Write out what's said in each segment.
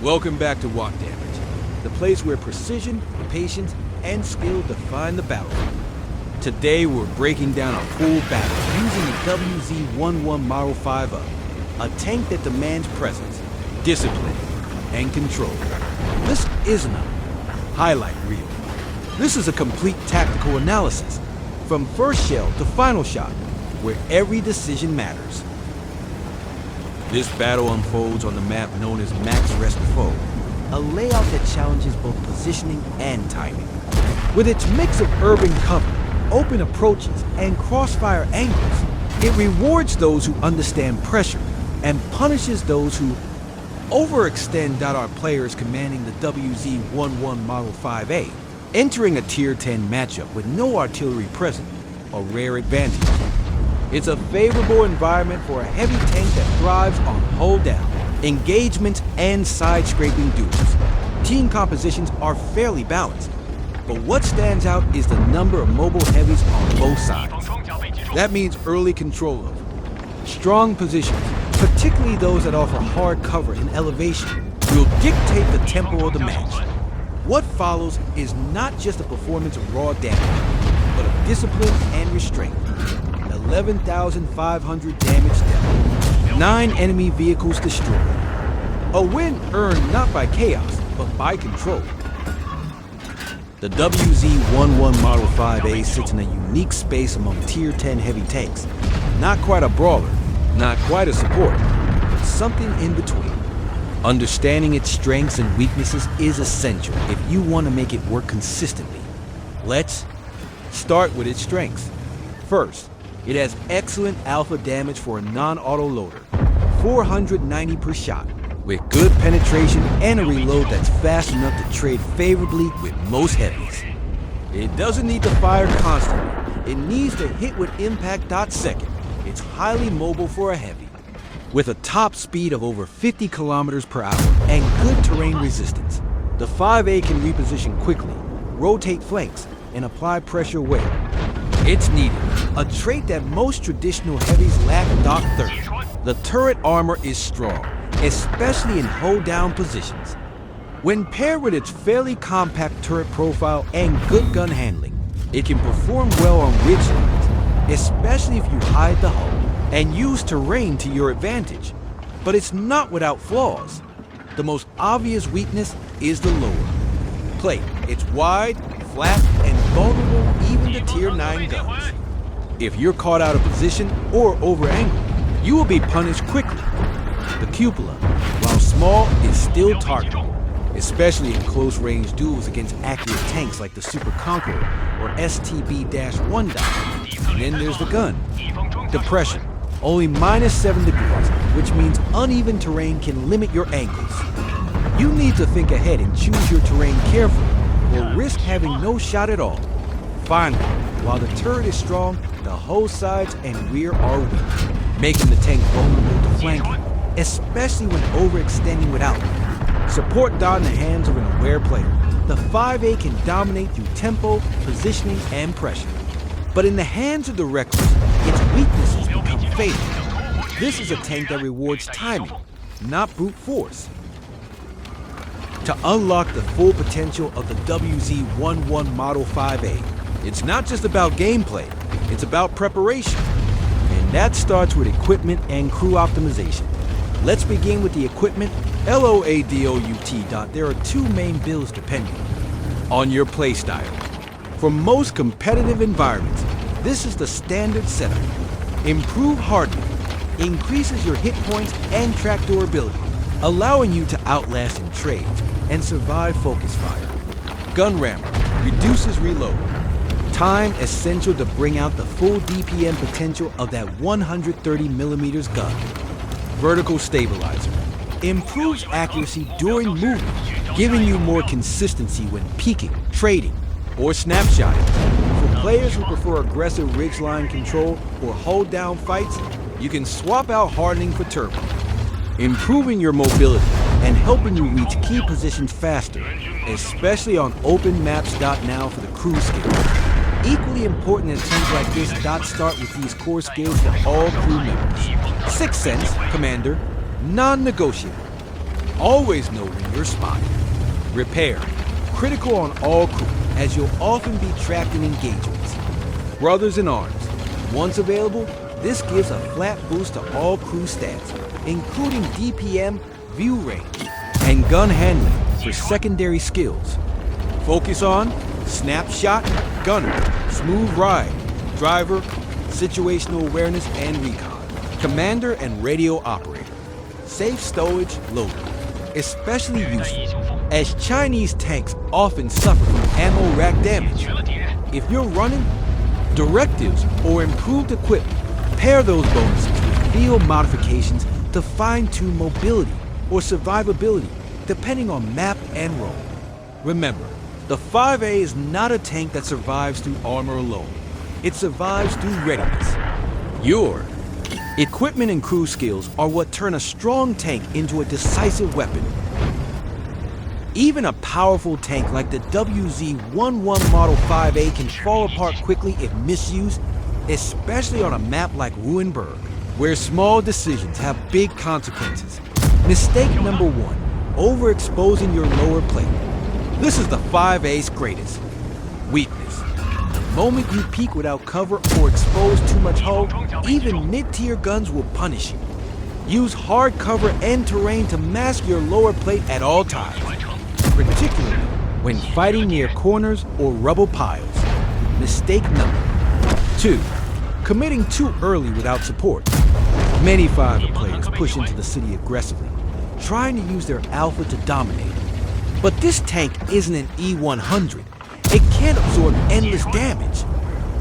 Welcome back to Wotdamage, the place where precision, patience, and skill define the battlefield. Today we're breaking down a full battle using the WZ-111 Model 5-up, a tank that demands presence, discipline, and control. This isn't a highlight reel. This is a complete tactical analysis, from first shell to final shot, where every decision matters. This battle unfolds on the map known as Max Rest Foe, a layout that challenges both positioning and timing. With its mix of urban cover, open approaches, and crossfire angles, it rewards those who understand pressure and punishes those who overextend. Our players commanding the WZ-111 Model 5A, entering a Tier 10 matchup with no artillery present, a rare advantage. It's a favorable environment for a heavy tank that thrives on hold down, engagement, and side-scraping duels. Team compositions are fairly balanced, but what stands out is the number of mobile heavies on both sides. That means early control of strong positions, particularly those that offer hard cover and elevation, will dictate the tempo of the match. What follows is not just a performance of raw damage, but of discipline and restraint. 11,500 damage dealt, 9 enemy vehicles destroyed. A win earned not by chaos, but by control. The WZ-111 Model 5A sits in a unique space among Tier 10 heavy tanks. Not quite a brawler, not quite a support, but something in between. Understanding its strengths and weaknesses is essential if you want to make it work consistently. Let's start with its strengths. First, it has excellent alpha damage for a non-auto loader, 490 per shot, with good penetration and a reload that's fast enough to trade favorably with most heavies. It doesn't need to fire constantly. It needs to hit with impact .second. It's highly mobile for a heavy, with a top speed of over 50 kilometers per hour and good terrain resistance. The 5A can reposition quickly, rotate flanks, and apply pressure where it's needed, a trait that most traditional heavies lack. Third, the turret armor is strong, especially in hold-down positions. When paired with its fairly compact turret profile and good gun handling, it can perform well on ridge lines, especially if you hide the hull and use terrain to your advantage. But it's not without flaws. The most obvious weakness is the lower plate. It's wide, flat, and vulnerable even to Tier 9 guns. If you're caught out of position or over-angled, you will be punished quickly. The cupola, while small, is still targetable, especially in close-range duels against accurate tanks like the Super Conqueror or STB-1. And then there's the gun. Depression, only -7 degrees, which means uneven terrain can limit your angles. You need to think ahead and choose your terrain carefully, or risk having no shot at all. Finally, while the turret is strong, the hull sides and rear are weak, making the tank vulnerable to flanking, especially when overextending without it. Support in the hands of an aware player. The 5A can dominate through tempo, positioning, and pressure. But in the hands of the reckless, its weaknesses become fatal. This is a tank that rewards timing, not brute force. To unlock the full potential of the WZ-111 Model 5A, it's not just about gameplay, it's about preparation. And that starts with equipment and crew optimization. Let's begin with the equipment. LOADOUT. There are 2 main builds depending on your playstyle. For most competitive environments, this is the standard setup. Improved hardening increases your hit points and track durability, allowing you to outlast in trades and survive focus fire. Gun rammer reduces reload. Time essential to bring out the full DPM potential of that 130mm gun. Vertical stabilizer improves accuracy during movement, giving you more consistency when peeking, trading, or snapshotting. For players who prefer aggressive ridgeline control or hold-down fights, you can swap out hardening for turbo, improving your mobility and helping you reach key positions faster, especially on open maps. Now for the crew skills. Equally important in a tank like this, start with these core skills for all crew members. Sixth Sense, Commander, non-negotiable. Always know when you're spotted. Repair. Critical on all crew, as you'll often be trapped in engagements. Brothers in Arms. Once available, this gives a flat boost to all crew stats, including DPM, view range, and gun handling for secondary skills. Focus on Snapshot, Gunner, Smooth Ride, Driver, Situational Awareness and Recon, Commander and Radio Operator. Safe stowage loader, especially useful, as Chinese tanks often suffer from ammo rack damage. If you're running, directives or improved equipment, pair those bonuses with field modifications to fine-tune mobility or survivability, depending on map and role. Remember, the 5A is not a tank that survives through armor alone. It survives through readiness. Your equipment and crew skills are what turn a strong tank into a decisive weapon. Even a powerful tank like the WZ-111 Model 5A can fall apart quickly if misused, especially on a map like Ruinberg, where small decisions have big consequences. Mistake number 1, overexposing your lower plate. This is the 5A's greatest weakness. The moment you peek without cover or expose too much hull, even mid-tier guns will punish you. Use hard cover and terrain to mask your lower plate at all times, particularly when fighting near corners or rubble piles. Mistake number 2, committing too early without support. Many 5A players push into the city aggressively, trying to use their alpha to dominate. But this tank isn't an E-100. It can't absorb endless damage.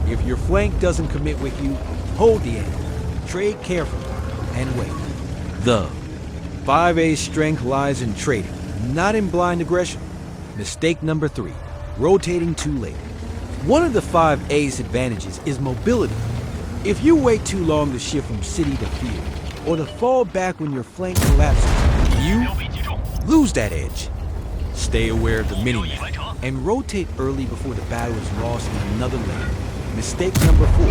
If your flank doesn't commit with you, hold the angle, trade carefully, and wait. The 5A's strength lies in trading, not in blind aggression. Mistake number 3, rotating too late. One of the 5A's advantages is mobility. If you wait too long to shift from city to field, or to fall back when your flank collapses, you lose that edge. Stay aware of the minimap and rotate early before the battle is lost in another lane. Mistake number 4,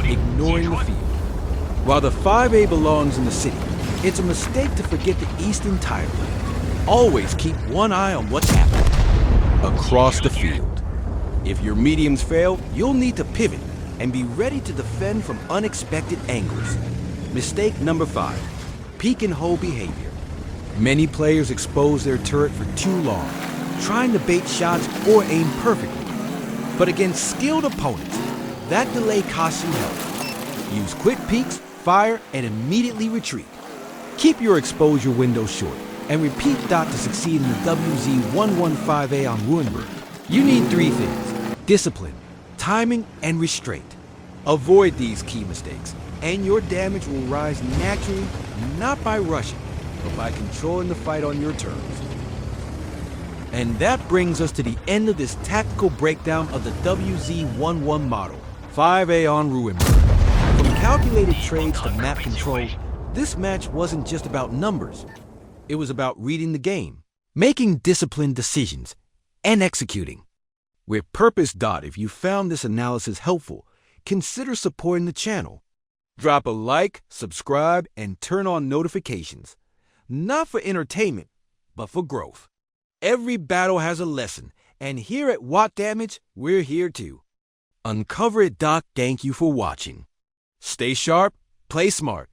ignoring the field. While the 5A belongs in the city, it's a mistake to forget the east entirely. Always keep one eye on what's happening across the field. If your mediums fail, you'll need to pivot and be ready to defend from unexpected angles. Mistake number 5, peek and hold behavior. Many players expose their turret for too long, trying to bait shots or aim perfectly. But against skilled opponents, that delay costs you health. Use quick peeks, fire, and immediately retreat. Keep your exposure window short, and repeat dot to succeed in the WZ-115A on Ruinberg. You need 3 things: discipline, timing, and restraint. Avoid these key mistakes, and your damage will rise naturally, not by rushing, but by controlling the fight on your terms. And that brings us to the end of this tactical breakdown of the WZ-111 model, 5A on Ruinberg. From calculated trades to map control, this match wasn't just about numbers. It was about reading the game, making disciplined decisions, and executing. With purpose. If you found this analysis helpful, consider supporting the channel. Drop a like, subscribe, and turn on notifications. Not for entertainment, but for growth. Every battle has a lesson, and here at Wotdamage, we're here too. Uncover it. Thank you for watching. Stay sharp, play smart,